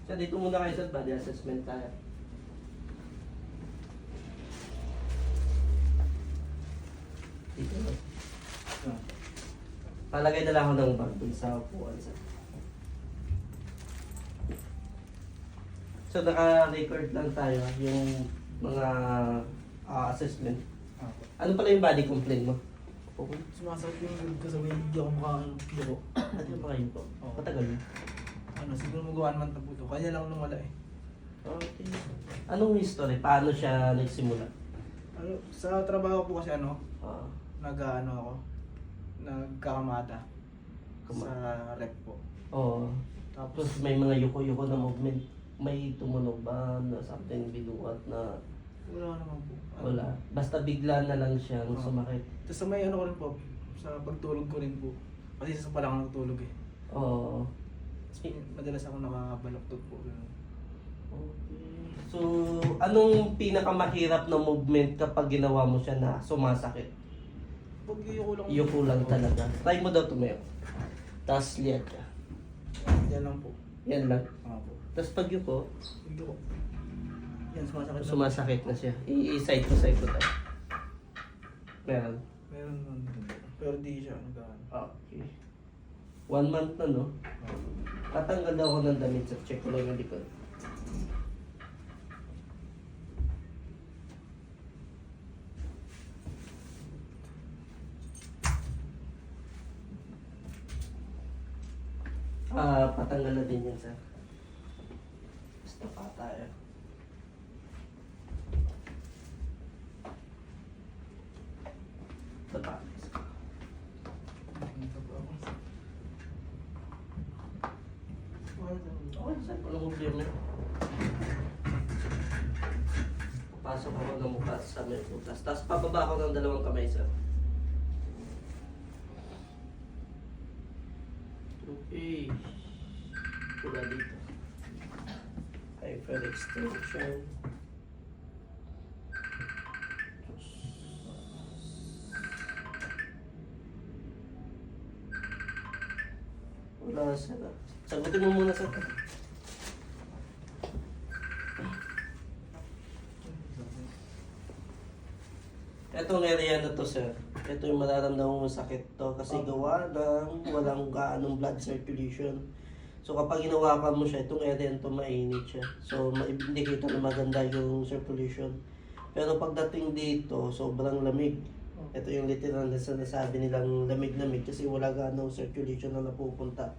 So, dito muna kayo sa body assessment tayo. Dito na. Palagay na lang ako ng bag dun sa upuan sa. So, naka-record lang tayo yung mga assessment. Ano pala yung body complaint mo? Okay. Sumasakit yung loob ko sa may hindi ako makakayuko. At yung mga yun po? Oo. Matagal na. Ano, siguro mag-1 month na po ito. Kanya lang lumala eh. Okay. Anong history? Paano siya nagsimula? Ano, sa trabaho po kasi ano, Ah, nag-ano ako, nagkakamada sa rep po. Oo. Tapos, Tapos may mga yuko-yuko na movement. May tumunog ba na something binuhat na wala naman po. Ano, wala? Basta bigla na lang siyang Oo. sumakit. Tapos sa may ano ko rin po, sa pagtulog ko rin po. Kasi sa pala ako nagtulog eh. Oo. Madalas ako nakabaloktot po. Ganun. Okay. So, anong pinakamahirap na movement kapag ginawa mo siya na sumasakit? Pag yuko lang. Yuko lang talaga. Try mo daw tumayo. Tapos lihat ka. Yan lang po. Yan lang. Mga po. Tapos pag yuko, Yuko. Yan, sumasakit na. sumasakit na siya. I-side to side ko tayo. Meron. Meron naman din po. Pero di siya nag-ano. Okay. 1 month na, no? Tatanggal daw ako ng damit sa check ko lang yung likod. Patanggal na din yan, sir. Basta pa tayo. Ito pa. Ito po ako. Okay, sir. Walang problema. Papasok ako ng mukha sa may butas. Tapos pababa ako ng 2 kamay, sir. Okay. Pula dito. Hyper extension. Wala, sir. Sagutin mo muna, sir. Itong area na to, sir. Ito yung mararamdaman mong sakit to kasi gawa ng walang gaanong blood circulation. So kapag hinawakan mo siya, itong area to mainit siya. So ma-indicate na maganda yung circulation. Pero pagdating dito, sobrang lamig. Ito yung literal na sinasabi nilang lamig-lamig kasi wala gaanong circulation na napupunta.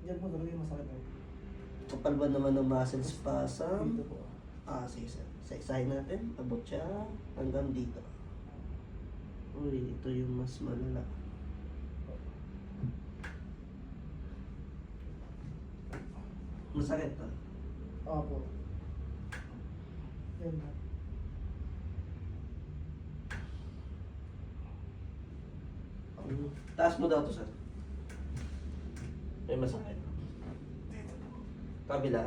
Yan po talaga yung masakit eh. Kapal ba naman ng muscle spasm? Dito po. Sige sir. Sa-excited natin. Abot siya hanggang dito. Uy, ito yung mas malala. Masakit to. Opo. Yan na. Taas mo daw to sir. May masakit. Kabila.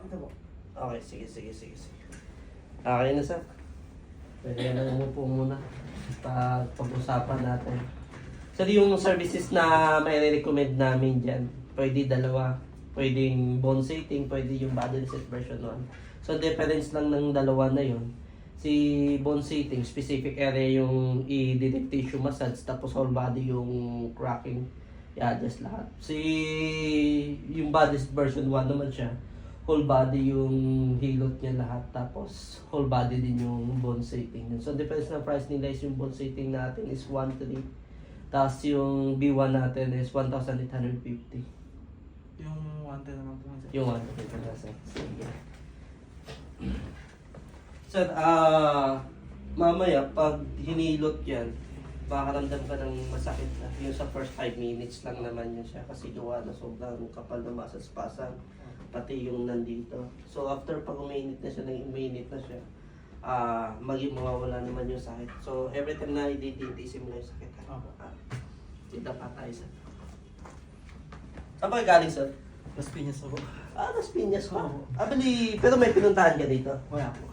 Dito po. Okay, sige. Okay na sir. Pwede na umupo muna. Pag-usapan natin. Sir, yung services na may recommend namin dyan, pwede 2. Pwedeng bone setting, pwede yung body reset version 1. So, difference lang ng 2 na yun. Si bone setting, specific area yung i-direct tissue massage, tapos whole body yung cracking. I-adjust lahat. Yung body version 1 naman siya, whole body yung hilot niya lahat, tapos whole body din yung bone setting. So, difference na price nila is yung bone setting natin is 1.3. Tapos yung B1 natin is 1,850. Yung 110 naman po. Yung 1.3 na sir. Sige. Sir, mamaya pag hinilot yan, makaramdam ka ng masakit na. Yung sa first 5 minutes lang naman yun siya kasi gawa na sobrang kapal na muscle spasm. Pati yung nandito. So after pag uminit na siya, maging mawawala naman yung sakit. So every time na ididitisin mo na yung sakit. Kita pa tayo sir. Saan ba galing sir? Las Piñas ako. Las Piñas pa. Oo. Bali, pero may pinuntahan ka dito. Wala po.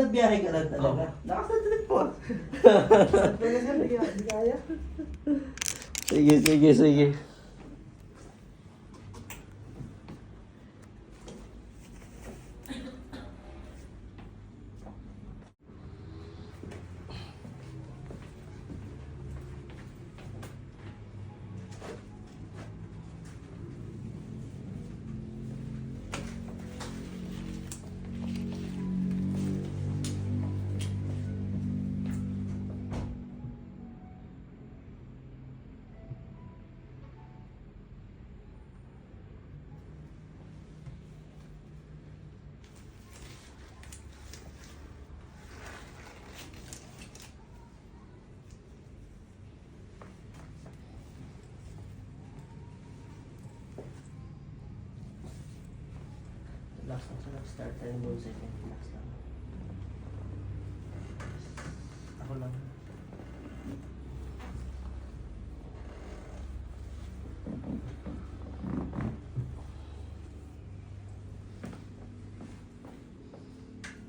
Biyahe ka lang talaga. Oo. Nakasadrip po. Hindi kaya. Sige. lang sir. Start tayo ng 1 second. Relax lang. Ako lang.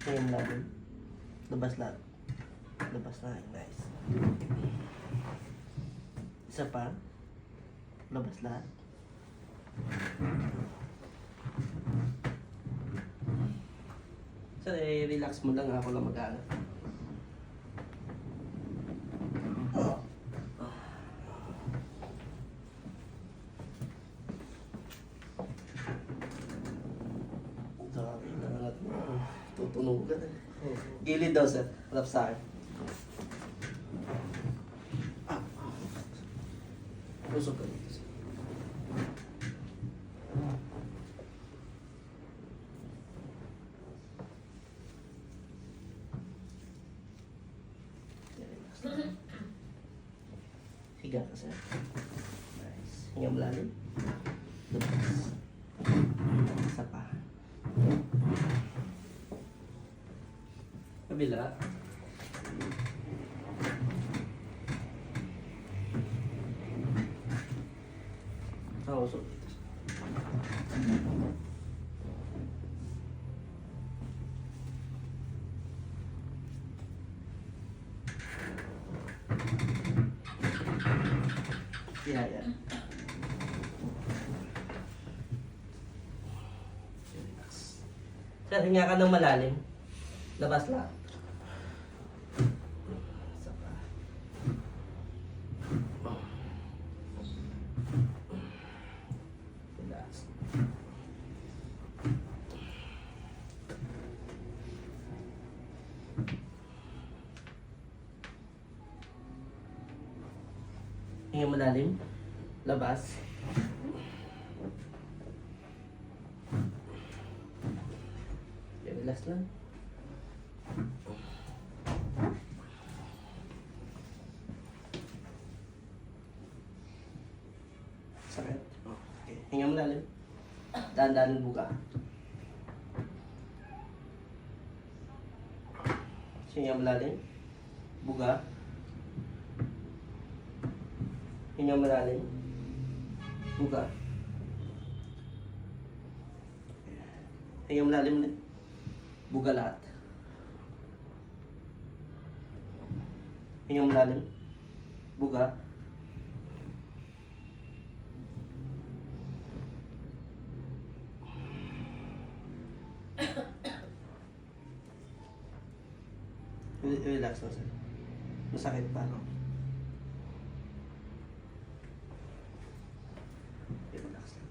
Ngayon natin. Labas lahat. Labas na. Nice. Isa pa. Labas lahat. Sir, relax mo lang. Ako lang mag-ano. Sabi na natin. Tutunog ka na. Gilid daw, sir. Harap sa akin. Usok ka dito, sir. Relax lang. Higa ka, sir. Nice. Hinga mo lalim. Labas. Isa pa. Kabila. Usok dito. Yeah, yeah. Relax. Sir, hinga ka ng malalim. Labas lang. Isa pa. Relax. Hinga malalim. Labas. Relax lang. Sakit. Okay. Hinga malalim. Dahan-dahan buka. Hinga malalim. Buga. Hinga malalim. Buga. Hinga malalim ulit. Buga lahat. Hinga malalim. Buga. Relax lang sir. Masakit pa, no? Relax lang.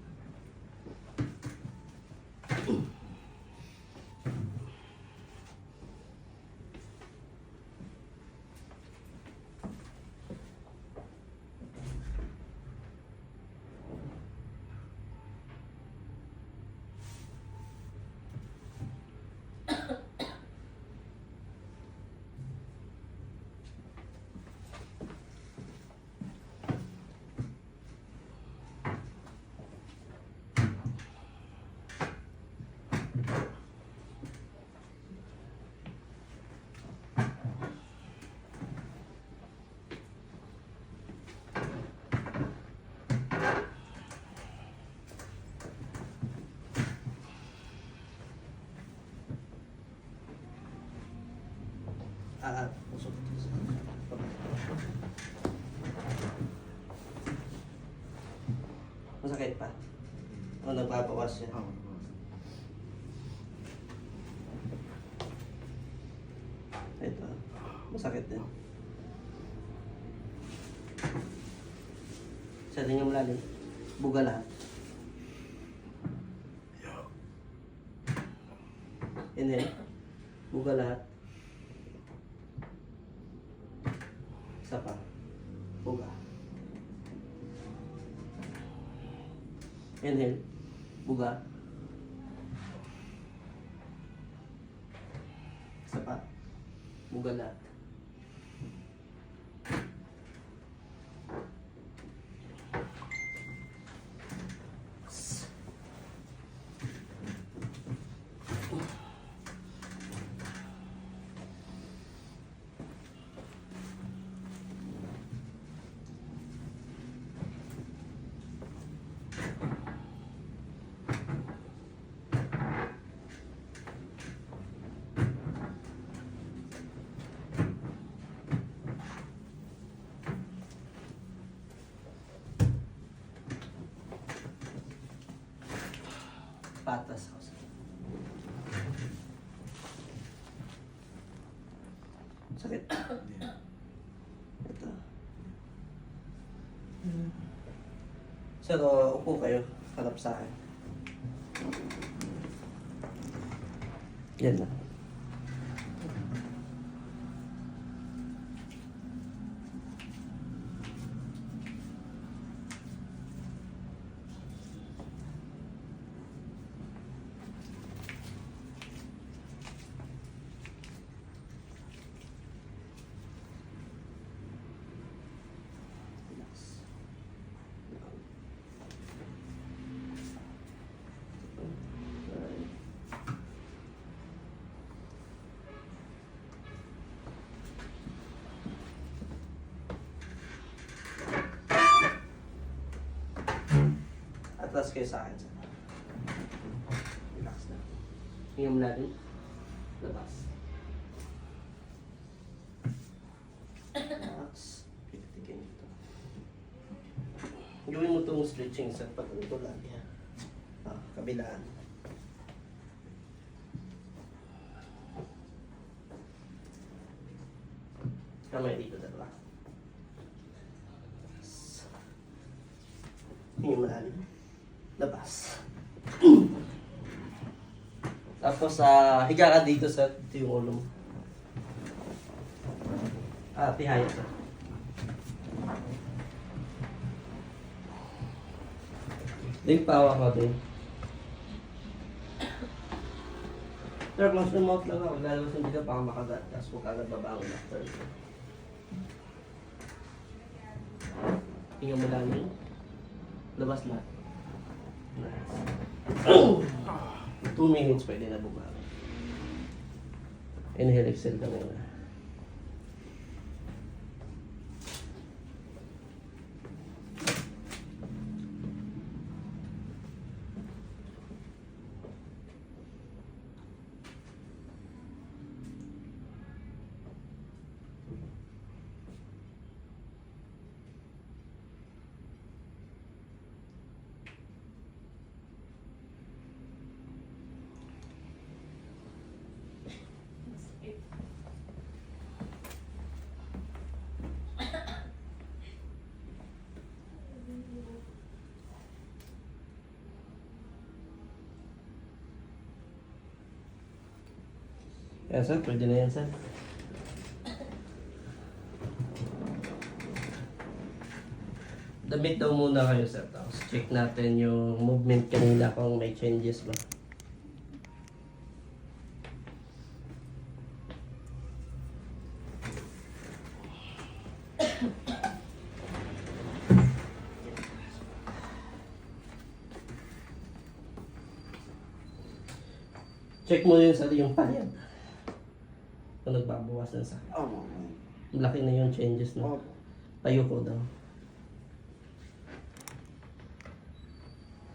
Usok. Masakit pa? O nagpapawas siya? Ito. Masakit din. Sa tingin mo lalim. Buga lahat. Inhale. Buga lahat. Isa pa. Buga. Inhale. Buga. Isa pa. Buga lahat. Patas ako sir. Sakit. Ito. Sir, upo kayo. Harap sa akin. Yan na. Atras kayo sa akin, sir. Relax na. Hingam natin. Labas. Relax. Pitikin ito. Gawin mo itong stretching, sir. Pag ito lagi, ha. Kabilaan. Kamay dito, dalawa. Hingam natin. Labas. Tapos, higa ka dito sa ito yung ulo mo. Tihaya ka. Din pawa ka din. Sir, close yung mouth lang ako. Lalabas yung dito para makagat. Tapos huwag agad babangon after. Hinga mo lang yun. Labas lahat. Nice. 2 minutes pwede na bumawi. Inhale, exhale ka muna. Yan sir, pwede na yan sir. Damit daw muna kayo sir. Tapos check natin yung movement kanina kung may changes ba. Check mo yun sa yung payad. Kung nagbabawas ng sakit. Malaki na yung changes na. Tayo ko daw.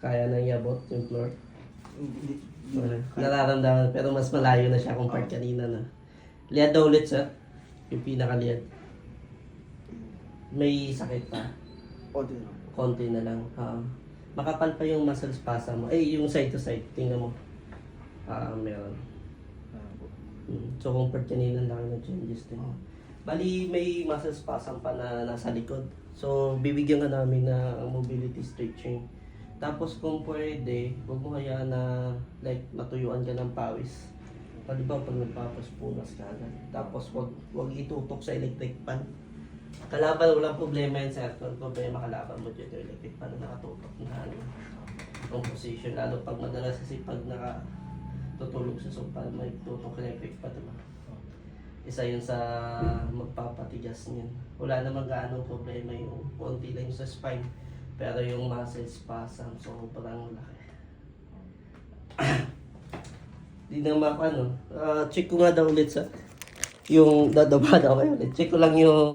Kaya nang iabot yung floor. Nararamdaman pero mas malayo na siya compared kanina na. Liad daw ulit sir. Yung pinakaliad. May sakit pa. Konti na lang. Makapal pa yung muscle spasm mo. Yung side to side. Tingnan mo. Meron. So compared kanina lang ng changes din. Bali may muscle spasm pa na nasa likod. So bibigyan ka namin na mobility stretching. Tapos kung pwede, huwag mo hayaan na like matuyuan ka ng pawis. Halimbawa pag nagpapaspunas ka agad. Tapos wag itutok sa electric fan. Kalaban, walang problema yan sa aircon. Problema kalaban mo dyan yung electric fan na nakatutok na ang position. Lalo pag madalas kasi pag tutulog sa sofa, may tutok electric pa, diba? Isa yun sa magpapatigas niyan. Wala namang gaano problema yung konti lang sa spine. Pero yung muscle spasm, sobrang laki. Di na check ko nga daw ulit sa yung dadaba daw kayo ulit. Check ko lang yung